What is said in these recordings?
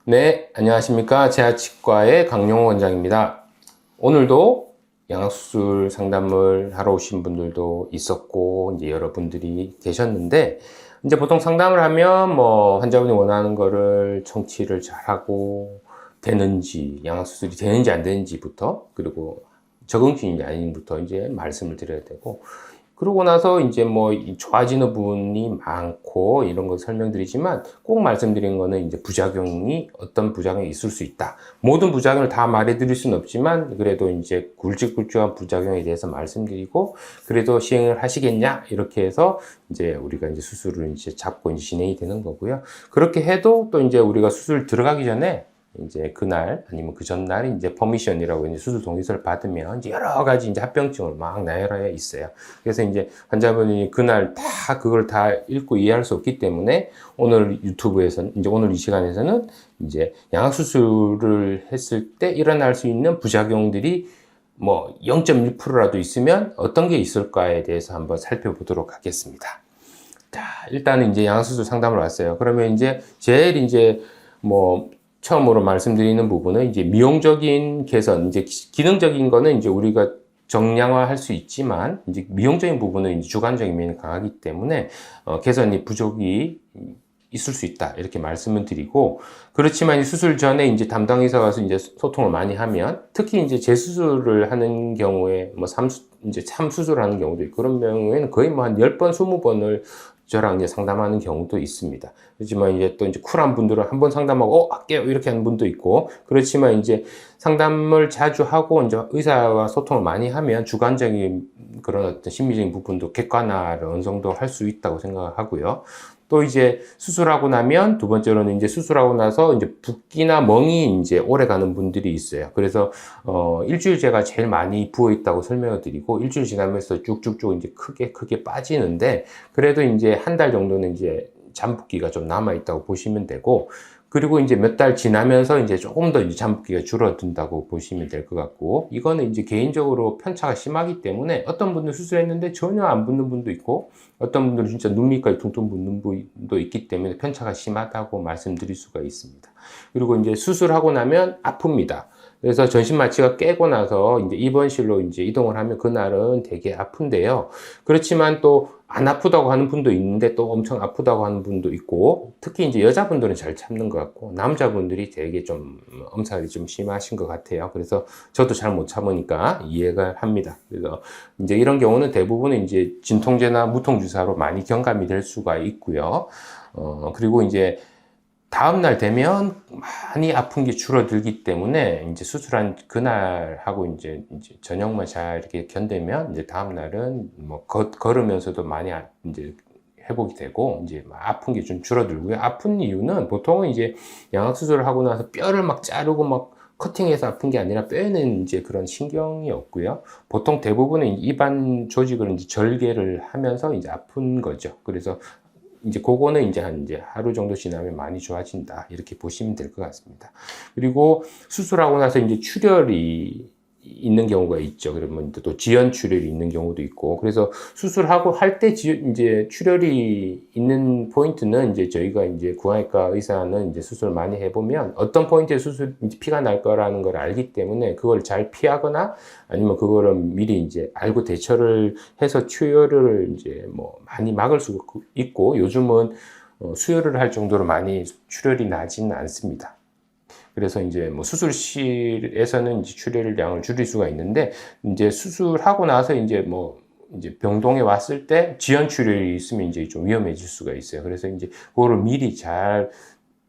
네, 안녕하십니까. 재활치과의 강용호 원장입니다. 오늘도 양악수술 상담을 하러 오신 분들도 있었고, 이제 여러분들이 계셨는데, 이제 보통 상담을 하면 환자분이 원하는 거를 청취를 잘하고, 되는지, 양악수술이 되는지 안 되는지부터, 그리고 적응증인지 아닌지부터 이제 말씀을 드려야 되고, 그러고 나서 이제 좋아지는 부분이 많고 이런 거 설명드리지만 꼭 말씀드린 거는 이제 부작용이 어떤 부작용이 있을 수 있다. 모든 부작용을 다 말해드릴 수는 없지만 그래도 이제 굵직굵직한 부작용에 대해서 말씀드리고 그래도 시행을 하시겠냐 이렇게 해서 이제 우리가 이제 수술을 이제 잡고 이제 진행이 되는 거고요. 그렇게 해도 또 이제 우리가 수술 들어가기 전에 이제 그날 아니면 그 전날 이제 퍼미션이라고 이제 수술 동의서를 받으면 이제 여러 가지 이제 합병증을 막 나열하여 있어요. 그래서 이제 환자분이 그날 다 그걸 다 읽고 이해할 수 없기 때문에 오늘 유튜브에서 이제 오늘 이 시간에서는 이제 양악수술을 했을 때 일어날 수 있는 부작용들이 0.1%라도 있으면 어떤 게 있을까에 대해서 한번 살펴보도록 하겠습니다. 자, 일단은 이제 양악수술 상담을 왔어요. 그러면 이제 제일 이제 처음으로 말씀드리는 부분은 이제 미용적인 개선, 이제 기능적인 거는 이제 우리가 정량화할 수 있지만 이제 미용적인 부분은 이제 주관적인 면이 강하기 때문에 개선이 부족이 있을 수 있다 이렇게 말씀을 드리고 그렇지만 수술 전에 이제 담당 의사가 와서 이제 소통을 많이 하면 특히 이제 재수술을 하는 경우에 이제 참수술하는 경우도 있고 그런 경우에는 거의 한 10번, 20번을 저랑 이제 상담하는 경우도 있습니다. 그렇지만 이제 또 이제 쿨한 분들은 한 번 상담하고 할게요 이렇게 하는 분도 있고 그렇지만 이제 상담을 자주 하고 이제 의사와 소통을 많이 하면 주관적인 그런 어떤 심리적인 부분도 객관화를 어느 정도 할 수 있다고 생각하고요. 또 이제 수술하고 나면 두 번째로는 이제 수술하고 나서 이제 붓기나 멍이 이제 오래 가는 분들이 있어요. 그래서 일주일째가 제일 많이 부어 있다고 설명을 드리고 일주일 지나면서 쭉쭉쭉 이제 크게 빠지는데 그래도 이제 한 달 정도는 이제 잠붓기가 좀 남아 있다고 보시면 되고 그리고 이제 몇 달 지나면서 이제 조금 더 이제 잠붓기가 줄어든다고 보시면 될 것 같고 이거는 이제 개인적으로 편차가 심하기 때문에 어떤 분들 수술했는데 전혀 안 붓는 분도 있고 어떤 분들은 진짜 눈 밑까지 퉁퉁 붓는 분도 있기 때문에 편차가 심하다고 말씀드릴 수가 있습니다. 그리고 이제 수술하고 나면 아픕니다. 그래서 전신 마취가 깨고 나서 이제 입원실로 이제 이동을 하면 그날은 되게 아픈데요. 그렇지만 또 안 아프다고 하는 분도 있는데 또 엄청 아프다고 하는 분도 있고 특히 이제 여자분들은 잘 참는 것 같고 남자분들이 되게 좀 엄살이 좀 심하신 것 같아요. 그래서 저도 잘 못 참으니까 이해가 합니다. 그래서 이제 이런 경우는 대부분은 이제 진통제나 무통주사로 많이 경감이 될 수가 있고요. 그리고 이제 다음날 되면 많이 아픈 게 줄어들기 때문에 이제 수술한 그날하고 이제 저녁만 잘 이렇게 견디면 이제 다음날은 걸으면서도 많이 이제 회복이 되고 이제 아픈 게 좀 줄어들고요. 아픈 이유는 보통은 이제 양악수술을 하고 나서 뼈를 막 자르고 막 커팅해서 아픈 게 아니라 뼈에는 이제 그런 신경이 없고요. 보통 대부분은 입안 조직을 이제 절개를 하면서 이제 아픈 거죠. 그래서 이제 그거는 이제 하루 정도 지나면 많이 좋아진다. 이렇게 보시면 될 것 같습니다. 그리고 수술하고 나서 이제 출혈이 있는 경우가 있죠. 그러면 또 지연 출혈이 있는 경우도 있고. 그래서 수술하고 할 때 이제 출혈이 있는 포인트는 이제 저희가 이제 구강외과 의사는 이제 수술 많이 해보면 어떤 포인트에 이제 피가 날 거라는 걸 알기 때문에 그걸 잘 피하거나 아니면 그거를 미리 이제 알고 대처를 해서 출혈을 이제 많이 막을 수 있고 요즘은 수혈을 할 정도로 많이 출혈이 나지는 않습니다. 그래서 이제 수술실에서는 이제 출혈 양을 줄일 수가 있는데 이제 수술하고 나서 이제 이제 병동에 왔을 때 지연 출혈이 있으면 이제 좀 위험해질 수가 있어요. 그래서 이제 그거를 미리 잘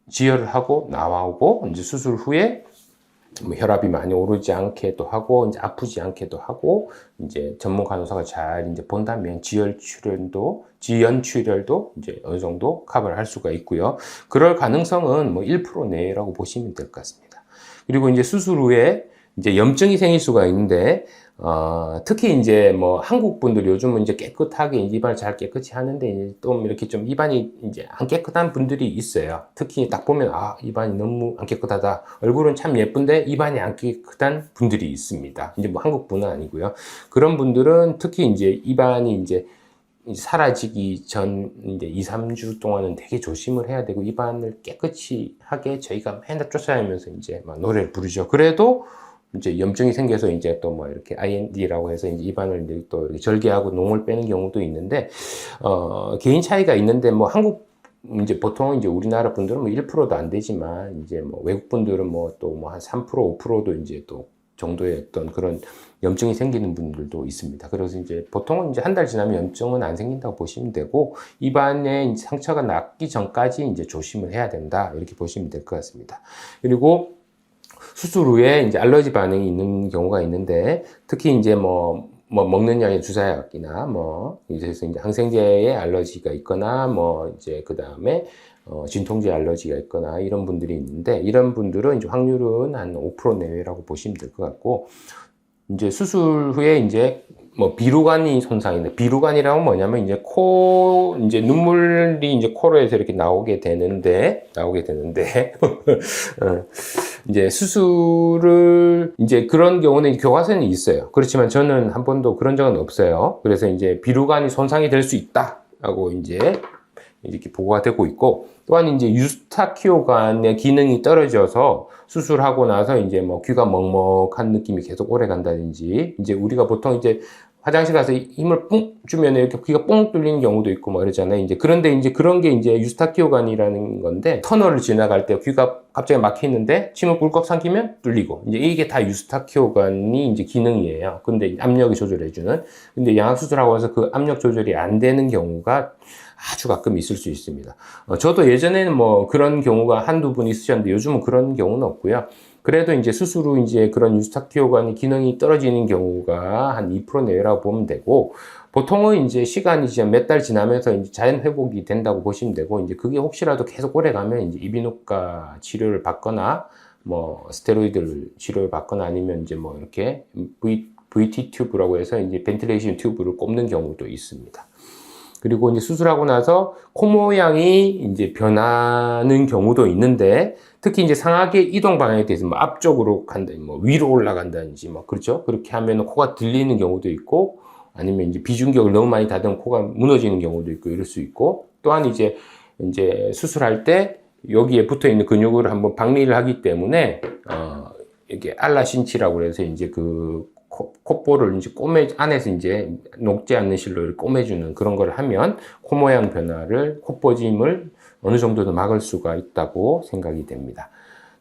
지혈을 하고 나오고 이제 수술 후에 혈압이 많이 오르지 않게도 하고 이제 아프지 않게도 하고 이제 전문 간호사가 잘 이제 본다면 지연 출혈도 이제 어느 정도 커버를 할 수가 있고요. 그럴 가능성은 1% 내라고 보시면 될 것 같습니다. 그리고 이제 수술 후에 이제 염증이 생길 수가 있는데 특히 이제 한국 분들 요즘은 이제 깨끗하게 입안을 잘 깨끗이 하는데 이제 또 이렇게 좀 입안이 이제 안 깨끗한 분들이 있어요. 특히 딱 보면 입안이 너무 안 깨끗하다. 얼굴은 참 예쁜데 입안이 안 깨끗한 분들이 있습니다. 이제 한국 분은 아니고요. 그런 분들은 특히 이제 입안이 이제 이제 사라지기 전 이제 2, 3주 동안은 되게 조심을 해야 되고 입안을 깨끗이 하게 저희가 맨날 쫓아다니면서 이제 막 노래를 부르죠. 그래도 이제 염증이 생겨서 이제 또 뭐 이렇게 IND라고 해서 이제 입안을 이제 또 이렇게 절개하고 농을 빼는 경우도 있는데, 개인 차이가 있는데 뭐 한국 이제 보통 이제 우리나라 분들은 뭐 1%도 안 되지만 이제 뭐 외국 분들은 뭐 또 뭐 한 3%, 5%도 이제 또 정도의 어떤 그런 염증이 생기는 분들도 있습니다. 그래서 이제 보통은 이제 한 달 지나면 염증은 안 생긴다고 보시면 되고, 입안에 이제 상처가 낫기 전까지 이제 조심을 해야 된다. 이렇게 보시면 될 것 같습니다. 그리고 수술 후에 이제 알러지 반응이 있는 경우가 있는데, 특히 이제 뭐 먹는 약의 주사약이나 뭐 이제 항생제에 알러지가 있거나 뭐 이제 그 다음에 진통제 알러지가 있거나 이런 분들이 있는데, 이런 분들은 이제 확률은 한 5% 내외라고 보시면 될 것 같고, 이제 수술 후에 이제 뭐 비루관이 손상인데, 비루관이라고 뭐냐면 이제 이제 눈물이 이제 코로에서 이렇게 나오게 되는데 이제 수술을 이제 그런 경우는 교과서는 있어요. 그렇지만 저는 한 번도 그런 적은 없어요. 그래서 이제 비루관이 손상이 될 수 있다라고 이제 이렇게 보고가 되고 있고, 또한 이제 유스타키오관의 기능이 떨어져서 수술하고 나서 이제 뭐 귀가 먹먹한 느낌이 계속 오래 간다든지, 이제 우리가 보통 이제 화장실 가서 힘을 뿡 주면 이렇게 귀가 뽕 뚫리는 경우도 있고 뭐 이러잖아요. 이제 그런데 이제 그런 게 이제 유스타키오관이라는 건데, 터널을 지나갈 때 귀가 갑자기 막히는데 침을 꿀꺽 삼키면 뚫리고, 이제 이게 다 유스타키오관이 이제 기능이에요. 근데 압력이 조절해주는. 근데 양악 수술하고 나서 그 압력 조절이 안 되는 경우가 아주 가끔 있을 수 있습니다. 저도 예전에는 뭐 그런 경우가 한두 분 있으셨는데 요즘은 그런 경우는 없고요. 그래도 이제 수술 후 이제 그런 유스타키오관의 기능이 떨어지는 경우가 한 2% 내외라고 보면 되고, 보통은 이제 시간이 이제 몇 달 지나면서 이제 자연 회복이 된다고 보시면 되고, 이제 그게 혹시라도 계속 오래 가면 이제 이비인후과 치료를 받거나 뭐 스테로이드 치료를 받거나 아니면 이제 뭐 이렇게 VT 튜브라고 해서 이제 벤틸레이션 튜브를 꼽는 경우도 있습니다. 그리고 이제 수술하고 나서 코 모양이 이제 변하는 경우도 있는데, 특히 이제 상악의 이동 방향에 대해서 뭐 앞쪽으로 간다든지 뭐 위로 올라간다든지 뭐 그렇죠. 그렇게 하면 코가 들리는 경우도 있고, 아니면 이제 비중격을 너무 많이 닫으면 코가 무너지는 경우도 있고 이럴 수 있고, 또한 이제 수술할 때 여기에 붙어 있는 근육을 한번 박리를 하기 때문에 이게 알라신치라고 해서 이제 그 콧볼을 이제 안에서 이제 녹지 않는 실로 이렇게 꼬매주는 그런 걸 하면 코 모양 변화를, 콧버짐을 어느 정도는 막을 수가 있다고 생각이 됩니다.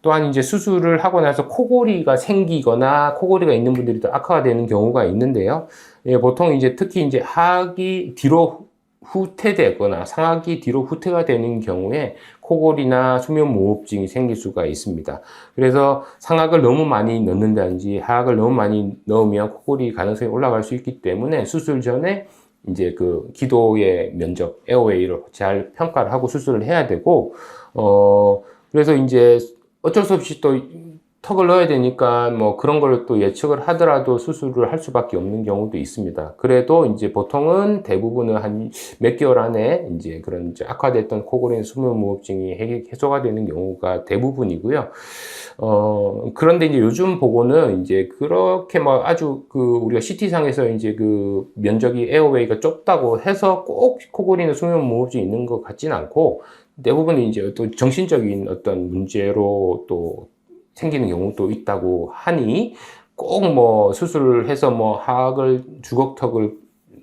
또한 이제 수술을 하고 나서 코골이가 생기거나 코골이가 있는 분들이 더 악화가 되는 경우가 있는데요. 예, 보통 이제 특히 이제 하악이 뒤로 후퇴되거나 상악이 뒤로 후퇴가 되는 경우에 코골이나 수면무호흡증이 생길 수가 있습니다. 그래서 상악을 너무 많이 넣는다든지 하악을 너무 많이 넣으면 코골이 가능성이 올라갈 수 있기 때문에 수술 전에 이제 그 기도의 면적, 에어웨이를 잘 평가를 하고 수술을 해야 되고, 그래서 이제 어쩔 수 없이 또 턱을 넣어야 되니까 뭐 그런 걸 또 예측을 하더라도 수술을 할 수밖에 없는 경우도 있습니다. 그래도 이제 보통은 대부분은 한 몇 개월 안에 이제 그런 이제 악화됐던 코골이나 수면무호흡증이 해소가 되는 경우가 대부분이고요. 그런데 이제 요즘 보고는 이제 그렇게 막 아주 그 우리가 CT상에서 이제 그 면적이 에어웨이가 좁다고 해서 꼭 코골이나 수면무호흡증이 있는 것 같지는 않고, 대부분 이제 또 정신적인 어떤 문제로 또 생기는 경우도 있다고 하니, 꼭 뭐 수술을 해서 뭐 하악을 주걱턱을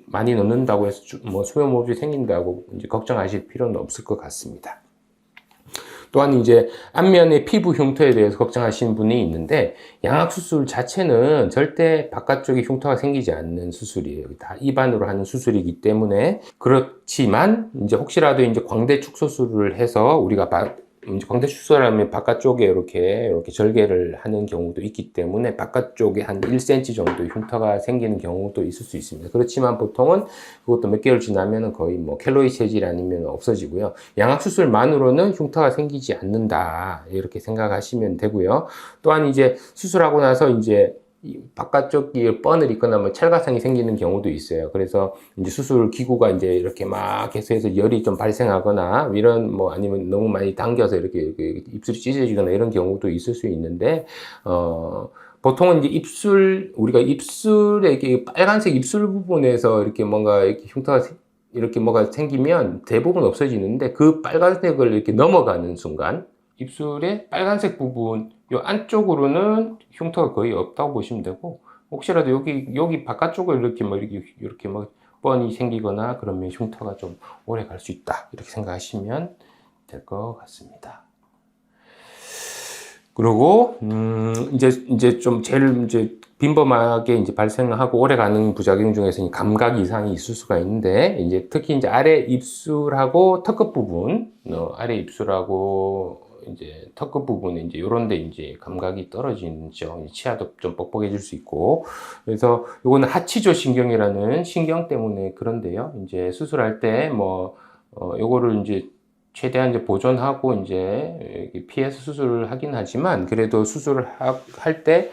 많이 넣는다고 해서 뭐 수면무호흡이 생긴다고 이제 걱정하실 필요는 없을 것 같습니다. 또한 이제 안면의 피부 흉터에 대해서 걱정하시는 분이 있는데, 양악 수술 자체는 절대 바깥쪽에 흉터가 생기지 않는 수술이에요. 다 입안으로 하는 수술이기 때문에. 그렇지만 이제 혹시라도 이제 광대 축소술을 해서 우리가 이제 광대 축소라면 바깥쪽에 이렇게 절개를 하는 경우도 있기 때문에 바깥쪽에 한 1cm 정도 흉터가 생기는 경우도 있을 수 있습니다. 그렇지만 보통은 그것도 몇 개월 지나면 거의 뭐 켈로이 체질 아니면 없어지고요. 양악 수술만으로는 흉터가 생기지 않는다, 이렇게 생각하시면 되고요. 또한 이제 수술하고 나서 이제 바깥쪽이 뻔을 있거나 뭐 찰과상이 생기는 경우도 있어요. 그래서 이제 수술 기구가 이제 이렇게 막 계속해서 열이 좀 발생하거나 이런 뭐 아니면 너무 많이 당겨서 이렇게 입술이 찢어지거나 이런 경우도 있을 수 있는데, 보통은 이제 우리가 입술에 이렇게 빨간색 입술 부분에서 이렇게 뭔가 이렇게 흉터가 이렇게 뭐가 생기면 대부분 없어지는데 그 빨간색을 이렇게 넘어가는 순간 입술의 빨간색 부분 요 안쪽으로는 흉터가 거의 없다고 보시면 되고, 혹시라도 여기 바깥쪽을 이렇게 막 뻔히 생기거나 그러면 흉터가 좀 오래 갈 수 있다 이렇게 생각하시면 될 것 같습니다. 그리고 이제 좀 제일 이제 빈번하게 이제 발생하고 오래가는 부작용 중에서 감각 이상이 있을 수가 있는데, 이제 특히 이제 아래 입술하고 턱끝 부분, 아래 입술하고 이제 턱끝 부분에 이제 요런데 이제 감각이 떨어지죠. 치아도 좀 뻑뻑해질 수 있고, 그래서 요거는 하치조 신경이라는 신경 때문에 그런데요. 이제 수술할 때 뭐 요거를 이제 최대한 이제 보존하고 이제 피해서 수술을 하긴 하지만, 그래도 수술을 할 때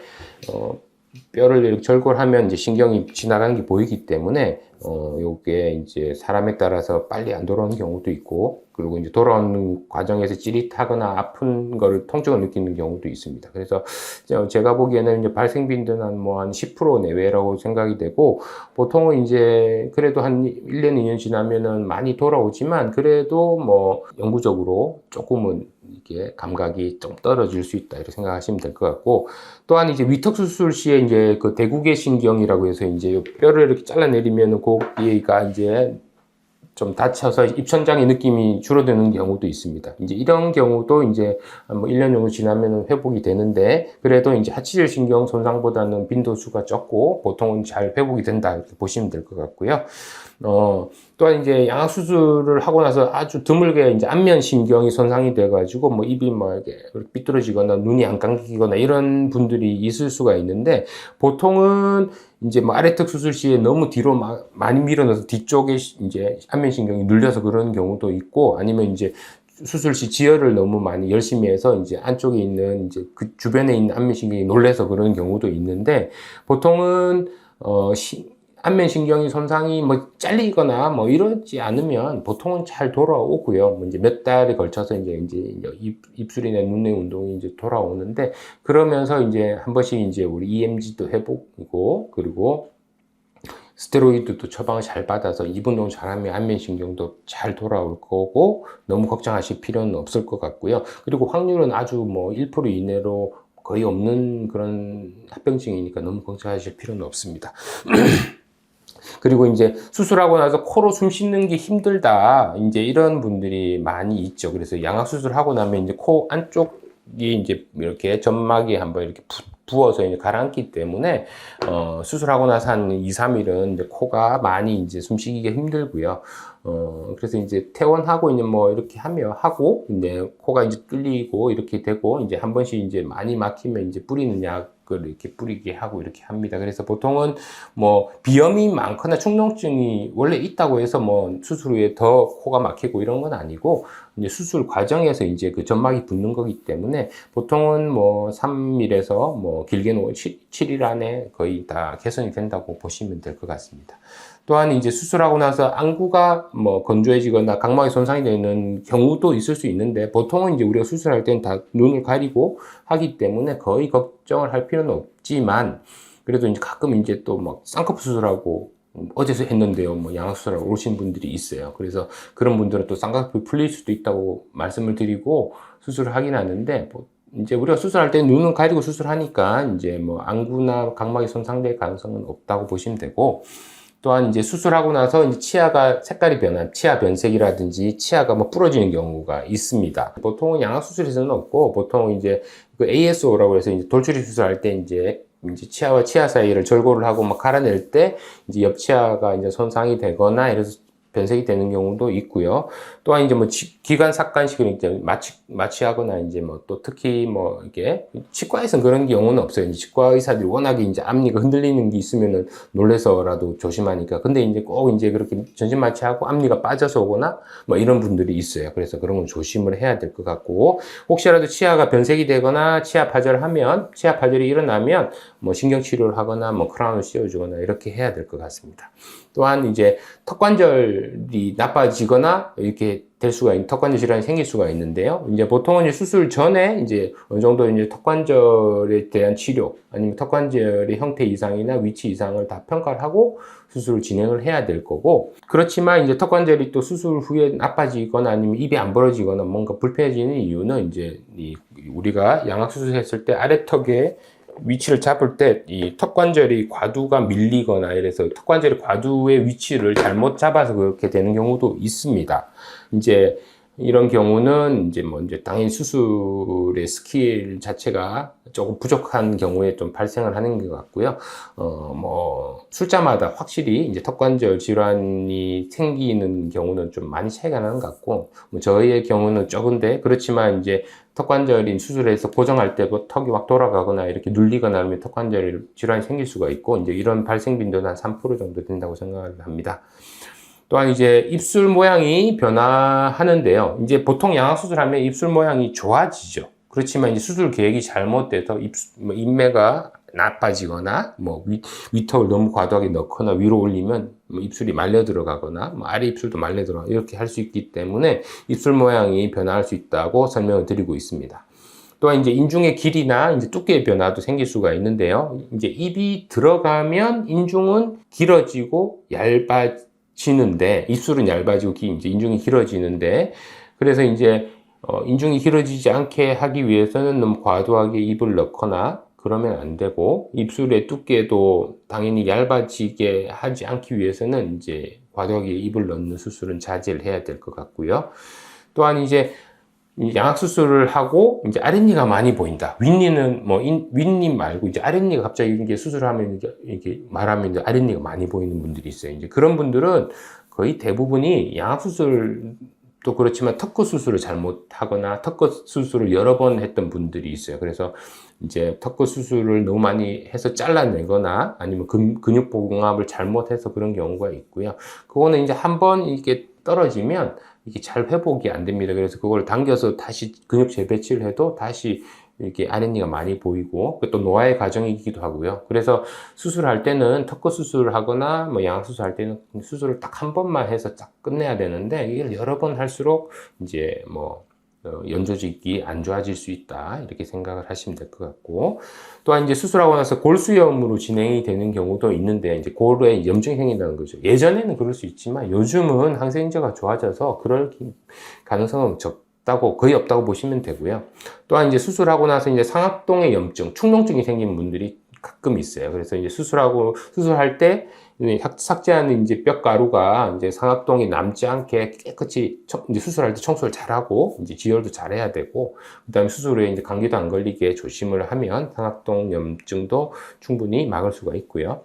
뼈를 이렇게 절골하면 이제 신경이 지나가는 게 보이기 때문에 요게 이제 사람에 따라서 빨리 안 돌아오는 경우도 있고, 그리고 이제 돌아오는 과정에서 찌릿하거나 아픈 거를 통증을 느끼는 경우도 있습니다. 그래서 제가 보기에는 이제 발생 빈도는 뭐 한 10% 내외라고 생각이 되고, 보통은 이제 그래도 한 1년, 2년 지나면은 많이 돌아오지만, 그래도 뭐 영구적으로 조금은 이게 감각이 좀 떨어질 수 있다 이렇게 생각하시면 될 것 같고, 또한 이제 위턱 수술 시에 이제 그 대구개 신경이라고 해서 이제 뼈를 이렇게 잘라내리면 거기가 이제 좀 다쳐서 입천장의 느낌이 줄어드는 경우도 있습니다. 이제 이런 경우도 이제 뭐 1년 정도 지나면 회복이 되는데, 그래도 이제 하치절 신경 손상보다는 빈도수가 적고 보통은 잘 회복이 된다 이렇게 보시면 될 것 같고요. 또한 이제 양악 수술을 하고 나서 아주 드물게 이제 안면 신경이 손상이 돼가지고 뭐 입이 뭐 이렇게 삐뚤어지거나 눈이 안 감기거나 이런 분들이 있을 수가 있는데, 보통은 이제 뭐 아래턱 수술 시에 너무 뒤로 많이 밀어넣어서 뒤쪽에 이제 안면 신경이 눌려서 그런 경우도 있고, 아니면 이제 수술 시 지혈을 너무 많이 열심히 해서 이제 안쪽에 있는 이제 그 주변에 있는 안면 신경이 놀래서 그런 경우도 있는데, 보통은 안면신경이 손상이 뭐 잘리거나 뭐 이러지 않으면 보통은 잘 돌아오고요. 뭐 이제 몇 달에 걸쳐서 이제 입술이나 눈의 운동이 이제 돌아오는데, 그러면서 이제 한 번씩 이제 우리 EMG도 회복이고, 그리고 스테로이드도 처방을 잘 받아서 입 운동 잘하면 안면신경도 잘 돌아올 거고, 너무 걱정하실 필요는 없을 것 같고요. 그리고 확률은 아주 뭐 1% 이내로 거의 없는 그런 합병증이니까 너무 걱정하실 필요는 없습니다. 그리고 이제 수술하고 나서 코로 숨 쉬는 게 힘들다, 이제 이런 분들이 많이 있죠. 그래서 양악 수술하고 나면 이제 코 안쪽이 이제 이렇게 점막이 한번 이렇게 부어서 이제 가라앉기 때문에 수술하고 나서 한 2, 3일은 이제 코가 많이 이제 숨쉬기가 힘들고요. 그래서 이제 퇴원하고 이제 뭐 이렇게 하고 이제 코가 이제 뚫리고 이렇게 되고, 이제 한 번씩 이제 많이 막히면 이제 뿌리는 약을 이렇게 뿌리게 하고 이렇게 합니다. 그래서 보통은 뭐 비염이 많거나 충농증이 원래 있다고 해서 뭐 수술 후에 더 코가 막히고 이런 건 아니고, 이제 수술 과정에서 이제 그 점막이 붙는 거기 때문에 보통은 뭐 3일에서 뭐 길게는 7일 안에 거의 다 개선이 된다고 보시면 될 것 같습니다. 또한 이제 수술하고 나서 안구가 뭐 건조해지거나 각막이 손상이 되는 경우도 있을 수 있는데, 보통은 이제 우리가 수술할 때는 다 눈을 가리고 하기 때문에 거의 걱정을 할 필요는 없지만, 그래도 이제 가끔 이제 또 막 쌍꺼풀 수술하고 어제서 했는데요, 뭐 양악 수술하고 오신 분들이 있어요. 그래서 그런 분들은 또 쌍꺼풀이 풀릴 수도 있다고 말씀을 드리고 수술을 하긴 하는데, 이제 우리가 수술할 때 눈은 가리고 수술하니까 이제 뭐 안구나 각막이 손상될 가능성은 없다고 보시면 되고, 또한 이제 수술하고 나서 이제 치아가 색깔이 변한 치아 변색이라든지 치아가 뭐 부러지는 경우가 있습니다. 보통은 양악 수술에서는 없고, 보통 이제 그 ASO라고 해서 이제 돌출입 수술할 때 이제 치아와 치아 사이를 절골을 하고 막 갈아낼 때 이제 옆 치아가 이제 손상이 되거나 이래서 변색이 되는 경우도 있고요. 또한 이제 뭐 기관 삭관식을 이제 마취하거나 이제 뭐 또 특히 뭐 이게 치과에서는 그런 경우는 없어요. 이제 치과 의사들이 워낙에 이제 앞니가 흔들리는 게 있으면은 놀래서라도 조심하니까. 근데 이제 꼭 이제 그렇게 전신 마취하고 앞니가 빠져서 오거나 뭐 이런 분들이 있어요. 그래서 그런 건 조심을 해야 될 것 같고, 혹시라도 치아가 변색이 되거나 치아 파절이 일어나면 뭐 신경 치료를 하거나 뭐 크라운을 씌워주거나 이렇게 해야 될 것 같습니다. 또한 이제 턱관절이 나빠지거나 이렇게 될 수가 있는 턱관절 질환이 생길 수가 있는데요. 이제 보통은 이제 수술 전에 이제 어느 정도 이제 턱관절에 대한 치료 아니면 턱관절의 형태 이상이나 위치 이상을 다 평가를 하고 수술을 진행을 해야 될 거고, 그렇지만 이제 턱관절이 또 수술 후에 나빠지거나 아니면 입이 안 벌어지거나 뭔가 불편해지는 이유는 이제 우리가 양악 수술했을 때 아래턱에 위치를 잡을 때 이 턱관절이 과두가 밀리거나 이래서 턱관절의 과두의 위치를 잘못 잡아서 그렇게 되는 경우도 있습니다. 이제 이런 경우는 이제 뭐 이제 당연히 수술의 스킬 자체가 조금 부족한 경우에 좀 발생을 하는 것 같고요. 뭐 술자마다 확실히 이제 턱관절 질환이 생기는 경우는 좀 많이 차이가 나는 것 같고, 뭐 저희의 경우는 적은데 그렇지만 이제 턱관절인 수술에서 고정할 때 그 턱이 막 돌아가거나 이렇게 눌리거나 하면 턱관절 질환이 생길 수가 있고, 이제 이런 발생 빈도는 한 3% 정도 된다고 생각을 합니다. 또한 이제 입술 모양이 변화하는데요. 이제 보통 양악 수술하면 입술 모양이 좋아지죠. 그렇지만 이제 수술 계획이 잘못돼서 입매가 나빠지거나 뭐 위턱을 너무 과도하게 넣거나 위로 올리면 뭐 입술이 말려 들어가거나 뭐 아래 입술도 말려 들어가 이렇게 할 수 있기 때문에 입술 모양이 변화할 수 있다고 설명을 드리고 있습니다. 또한 이제 인중의 길이나 이제 두께의 변화도 생길 수가 있는데요. 이제 입이 들어가면 인중은 길어지고 얇아지는데, 입술은 얇아지고 이제 인중이 길어지는데, 그래서 이제 인중이 길어지지 않게 하기 위해서는 너무 과도하게 입을 넣거나 그러면 안 되고, 입술의 두께도 당연히 얇아지게 하지 않기 위해서는 이제 과도하게 입을 넣는 수술은 자제를 해야 될 것 같고요. 또한 이제 양악 수술을 하고 이제 아랫니가 많이 보인다. 윗니는 뭐 윗니 말고 이제 아랫니가 갑자기 이게 수술하면 이렇게 말하면 이제 아랫니가 많이 보이는 분들이 있어요. 이제 그런 분들은 거의 대부분이 양악 수술도 그렇지만 턱끝 수술을 잘못하거나 턱끝 수술을 여러 번 했던 분들이 있어요. 그래서 이제 턱끝 수술을 너무 많이 해서 잘라내거나 아니면 근육 봉합을 잘못해서 그런 경우가 있고요. 그거는 이제 한번 이게 떨어지면 이게 잘 회복이 안 됩니다. 그래서 그걸 당겨서 다시 근육 재배치를 해도 다시 이렇게 아랫니가 많이 보이고, 또 노화의 과정이기도 하고요. 그래서 수술할 때는 턱끝 수술을 하거나 뭐 양악 수술할 때는 수술을 딱 한 번만 해서 딱 끝내야 되는데, 이걸 여러 번 할수록 이제 뭐 연조직이 안 좋아질 수 있다, 이렇게 생각을 하시면 될 것 같고, 또한 이제 수술하고 나서 골수염으로 진행이 되는 경우도 있는데, 이제 골에 염증이 생긴다는 거죠. 예전에는 그럴 수 있지만 요즘은 항생제가 좋아져서 그럴 가능성은 적다고, 거의 없다고 보시면 되고요. 또한 이제 수술하고 나서 이제 상악동의 염증, 축농증이 생기는 분들이 가끔 있어요. 그래서 이제 수술할 때 삭제하는 이제 뼈가루가 이제 상악동이 남지 않게 깨끗이 이제 수술할 때 청소를 잘하고 이제 지혈도 잘해야 되고, 그다음에 수술 후에 이제 감기도 안 걸리게 조심을 하면 상악동 염증도 충분히 막을 수가 있고요.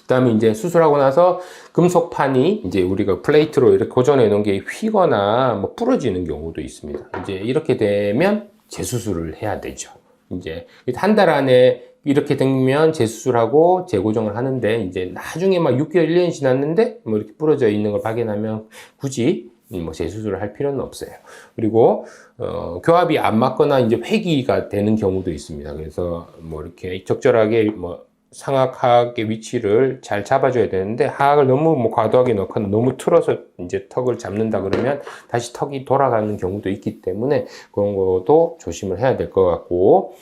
그다음에 이제 수술하고 나서 금속판이 이제 우리가 플레이트로 이렇게 고정해 놓은 게 휘거나 뭐 부러지는 경우도 있습니다. 이제 이렇게 되면 재수술을 해야 되죠. 이제 한 달 안에 이렇게 되면 재수술하고 재고정을 하는데, 이제 나중에 막 6개월, 1년이 지났는데 뭐 이렇게 부러져 있는 걸 발견하면 굳이 뭐 재수술을 할 필요는 없어요. 그리고 교합이 안 맞거나 이제 회귀가 되는 경우도 있습니다. 그래서 뭐 이렇게 적절하게 뭐 상악하악의 위치를 잘 잡아줘야 되는데, 하악을 너무 뭐 과도하게 넣거나 너무 틀어서 이제 턱을 잡는다 그러면 다시 턱이 돌아가는 경우도 있기 때문에 그런 것도 조심을 해야 될 것 같고,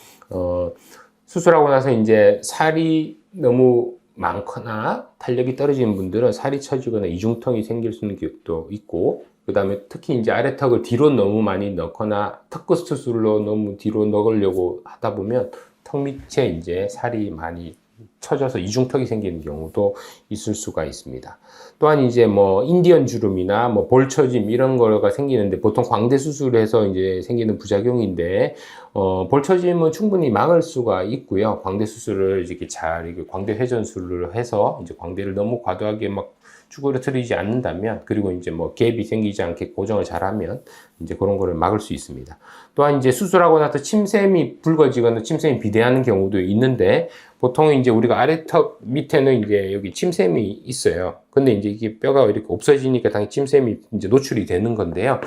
수술하고 나서 이제 살이 너무 많거나 탄력이 떨어지는 분들은 살이 처지거나 이중턱이 생길 수 있는 경우도 있고, 그 다음에 특히 이제 아래턱을 뒤로 너무 많이 넣거나 턱끝 수술로 너무 뒤로 넣으려고 하다 보면 턱 밑에 이제 살이 많이 처져서 이중턱이 생기는 경우도 있을 수가 있습니다. 또한 이제 뭐 인디언 주름이나 뭐 볼처짐 이런 거가 생기는데, 보통 광대 수술에서 이제 생기는 부작용인데, 볼처짐은 충분히 막을 수가 있고요. 광대 수술을 이렇게 잘 이렇게 광대 회전술을 해서 이제 광대를 너무 과도하게 막 쭈그러뜨리지 않는다면, 그리고 이제 뭐 갭이 생기지 않게 고정을 잘하면 이제 그런 거를 막을 수 있습니다. 또한 이제 수술하고 나서 침샘이 붉어지거나 침샘이 비대하는 경우도 있는데, 보통 이제 우리가 아래턱 밑에는 이제 여기 침샘이 있어요. 근데 이제 이게 뼈가 이렇게 없어지니까 당연히 침샘이 이제 노출이 되는 건데요.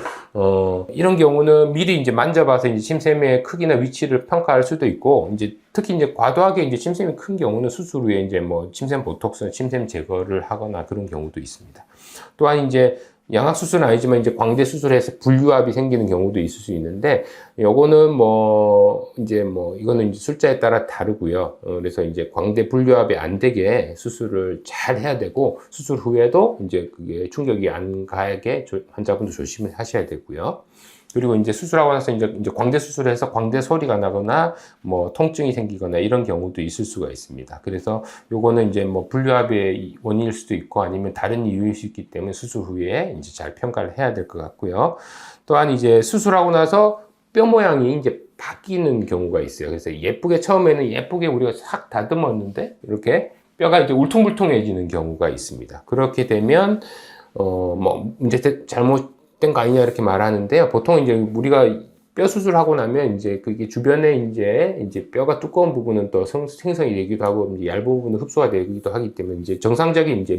이런 경우는 미리 이제 만져봐서 이제 침샘의 크기나 위치를 평가할 수도 있고, 이제 특히 이제 과도하게 이제 침샘이 큰 경우는 수술 후에 이제 뭐 침샘 보톡스, 침샘 제거를 하거나 그런 경우도 있습니다. 또한 이제 양악 수술은 아니지만 이제 광대 수술해서 불유압이 생기는 경우도 있을 수 있는데, 요거는 뭐 이제 뭐 이거는 이제 술자에 따라 다르고요. 그래서 이제 광대 불유압이 안 되게 수술을 잘 해야 되고, 수술 후에도 이제 그게 충격이 안 가게 환자분도 조심을 하셔야 되고요. 그리고 이제 수술하고 나서 이제 광대 수술해서 광대 소리가 나거나 뭐 통증이 생기거나 이런 경우도 있을 수가 있습니다. 그래서 요거는 이제 뭐 불류압의 원인일 수도 있고 아니면 다른 이유일 수 있기 때문에 수술 후에 이제 잘 평가를 해야 될 것 같고요. 또한 이제 수술하고 나서 뼈 모양이 이제 바뀌는 경우가 있어요. 그래서 예쁘게 처음에는 예쁘게 우리가 싹 다듬었는데 이렇게 뼈가 이제 울퉁불퉁해지는 경우가 있습니다. 그렇게 되면 뭐 이제 잘못된 거 아니냐 이렇게 말하는데요. 보통 이제 우리가 뼈 수술하고 나면 이제 그게 주변에 이제 뼈가 두꺼운 부분은 또 생성이 되기도 하고 이제 얇은 부분은 흡수가 되기도 하기 때문에 이제 정상적인 이제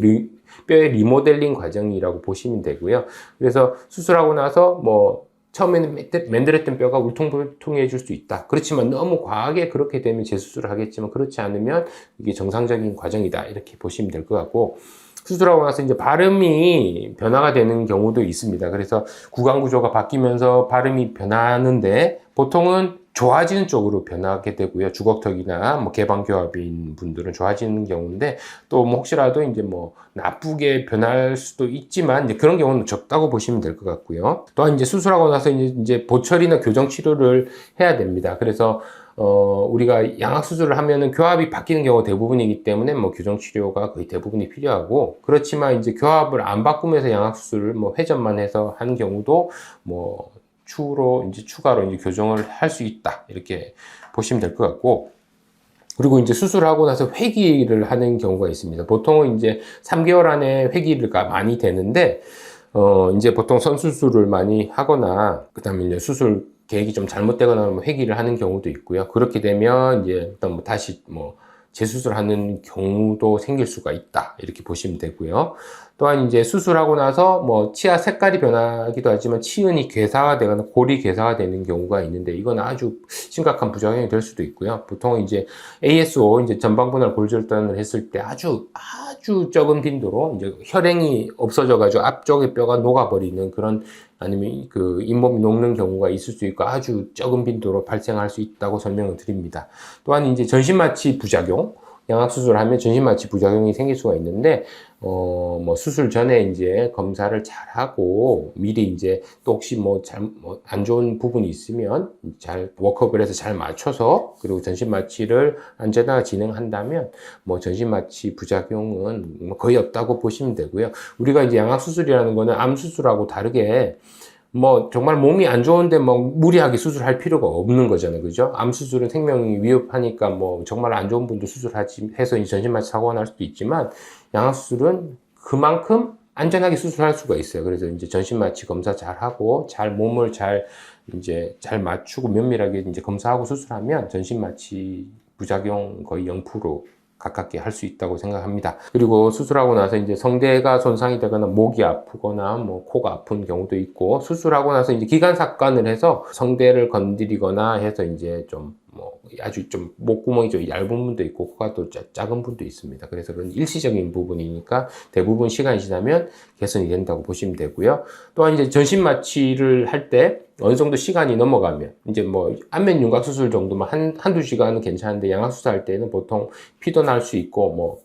뼈의 리모델링 과정이라고 보시면 되고요. 그래서 수술하고 나서 뭐 처음에는 맨들했던 뼈가 울퉁불퉁해질 수 있다. 그렇지만 너무 과하게 그렇게 되면 재수술을 하겠지만 그렇지 않으면 이게 정상적인 과정이다. 이렇게 보시면 될 것 같고, 수술하고 나서 이제 발음이 변화가 되는 경우도 있습니다. 그래서 구강 구조가 바뀌면서 발음이 변하는데 보통은 좋아지는 쪽으로 변하게 되고요. 주걱턱이나 뭐 개방교합인 분들은 좋아지는 경우인데 또 뭐 혹시라도 이제 뭐 나쁘게 변할 수도 있지만 이제 그런 경우는 적다고 보시면 될 것 같고요. 또한 이제 수술하고 나서 이제 보철이나 교정 치료를 해야 됩니다. 그래서 우리가 양악 수술을 하면은 교합이 바뀌는 경우가 대부분이기 때문에 뭐 교정 치료가 거의 대부분이 필요하고, 그렇지만 이제 교합을 안 바꾸면서 양악 수술을 뭐 회전만 해서 하는 경우도 뭐 추가로 이제 교정을 할 수 있다. 이렇게 보시면 될 것 같고, 그리고 이제 수술하고 나서 회기를 하는 경우가 있습니다. 보통은 이제 3개월 안에 회기가 많이 되는데, 이제 보통 선수술을 많이 하거나, 그 다음에 이제 수술 계획이 좀 잘못되거나 뭐 회기를 하는 경우도 있고요. 그렇게 되면 이제 일단 뭐 다시 뭐 재수술하는 경우도 생길 수가 있다. 이렇게 보시면 되고요. 또한 이제 수술하고 나서 뭐 치아 색깔이 변하기도 하지만 치은이 괴사화되거나 골이 괴사화되는 경우가 있는데 이건 아주 심각한 부작용이 될 수도 있고요. 보통 이제 ASO 이제 전방분할 골절단을 했을 때 아주 적은 빈도로 이제 혈행이 없어져가지고 앞쪽의 뼈가 녹아버리는 그런, 아니면 그 잇몸이 녹는 경우가 있을 수 있고 아주 적은 빈도로 발생할 수 있다고 설명을 드립니다. 또한 이제 전신마취 부작용, 양악 수술을 하면 전신마취 부작용이 생길 수가 있는데, 뭐 수술 전에 이제 검사를 잘 하고 미리 이제 또 혹시 뭐 안 좋은 부분이 있으면 잘 워크업을 해서 잘 맞춰서, 그리고 전신마취를 안전하게 진행한다면 뭐 전신마취 부작용은 뭐 거의 없다고 보시면 되고요. 우리가 이제 양악 수술이라는 거는 암 수술하고 다르게 뭐 정말 몸이 안 좋은데 뭐 무리하게 수술할 필요가 없는 거잖아요. 그죠? 암 수술은 생명이 위협하니까 뭐 정말 안 좋은 분도 수술하지 해서 전신마취 사고가 날 수도 있지만, 양악 수술은 그만큼 안전하게 수술할 수가 있어요. 그래서 이제 전신마취 검사 잘 하고 몸을 잘 맞추고 면밀하게 이제 검사하고 수술하면 전신마취 부작용 거의 0% 가깝게 할 수 있다고 생각합니다. 그리고 수술하고 나서 이제 성대가 손상이 되거나 목이 아프거나 뭐 코가 아픈 경우도 있고, 수술하고 나서 이제 기관삭관을 해서 성대를 건드리거나 해서 이제 아주 좀 목구멍이 좀 얇은 분도 있고 코가 또 작은 분도 있습니다. 그래서 그런 일시적인 부분이니까 대부분 시간이 지나면 개선이 된다고 보시면 되고요. 또한 이제 전신 마취를 할 때 어느 정도 시간이 넘어가면 이제 뭐 안면 윤곽 수술 정도만 한두 시간은 괜찮은데, 양악 수술할 때는 보통 피도 날 수 있고 뭐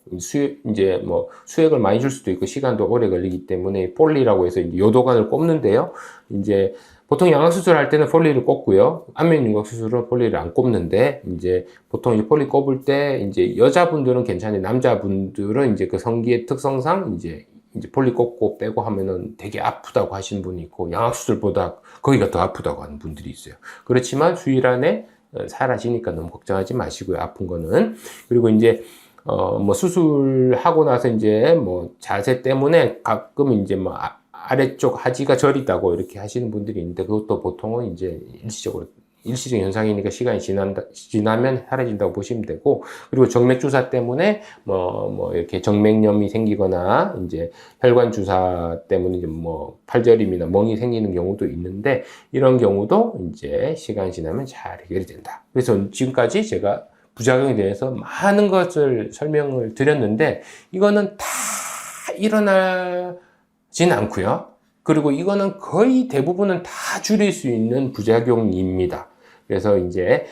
수액을 많이 줄 수도 있고 시간도 오래 걸리기 때문에 폴리라고 해서 이제 요도관을 꼽는데요. 이제 보통 양악 수술할 때는 폴리를 꼽고요. 안면 윤곽 수술은 폴리를 안 꼽는데, 이제 보통 이제 폴리 꼽을 때 이제 여자분들은 괜찮은데 남자분들은 이제 그 성기의 특성상 이제 폴리 꼽고 빼고 하면은 되게 아프다고 하시는 분이 있고, 양악 수술보다 거기가 더 아프다고 하는 분들이 있어요. 그렇지만 수일 안에 사라지니까 너무 걱정하지 마시고요. 아픈 거는. 그리고 이제 뭐 수술하고 나서 이제 뭐 자세 때문에 가끔 이제 뭐 아래쪽 하지가 저리다고 이렇게 하시는 분들이 있는데, 그것도 보통은 이제 일시적으로 일시적인 현상이니까 시간이 지나면 사라진다고 보시면 되고, 그리고 정맥 주사 때문에 이렇게 정맥염이 생기거나 이제 혈관 주사 때문에 이제 팔저림이나 멍이 생기는 경우도 있는데, 이런 경우도 이제 시간이 지나면 잘 해결이 된다. 그래서 지금까지 제가 부작용에 대해서 많은 것을 설명을 드렸는데, 이거는 다 일어나진 않고요. 그리고 이거는 거의 대부분은 다 줄일 수 있는 부작용입니다. 그래서 이제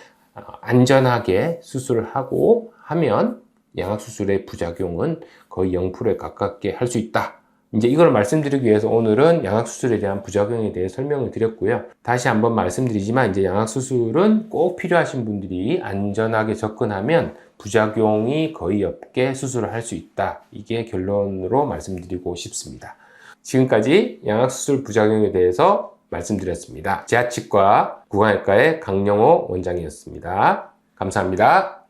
안전하게 수술을 하고 하면 양악수술의 부작용은 거의 0%에 가깝게 할 수 있다. 이제 이걸 말씀드리기 위해서 오늘은 양악수술에 대한 부작용에 대해 설명을 드렸고요. 다시 한번 말씀드리지만 이제 양악수술은 꼭 필요하신 분들이 안전하게 접근하면 부작용이 거의 없게 수술을 할 수 있다. 이게 결론으로 말씀드리고 싶습니다. 지금까지 양악수술 부작용에 대해서 말씀드렸습니다. 재활치과 구강외과의 강영호 원장이었습니다. 감사합니다.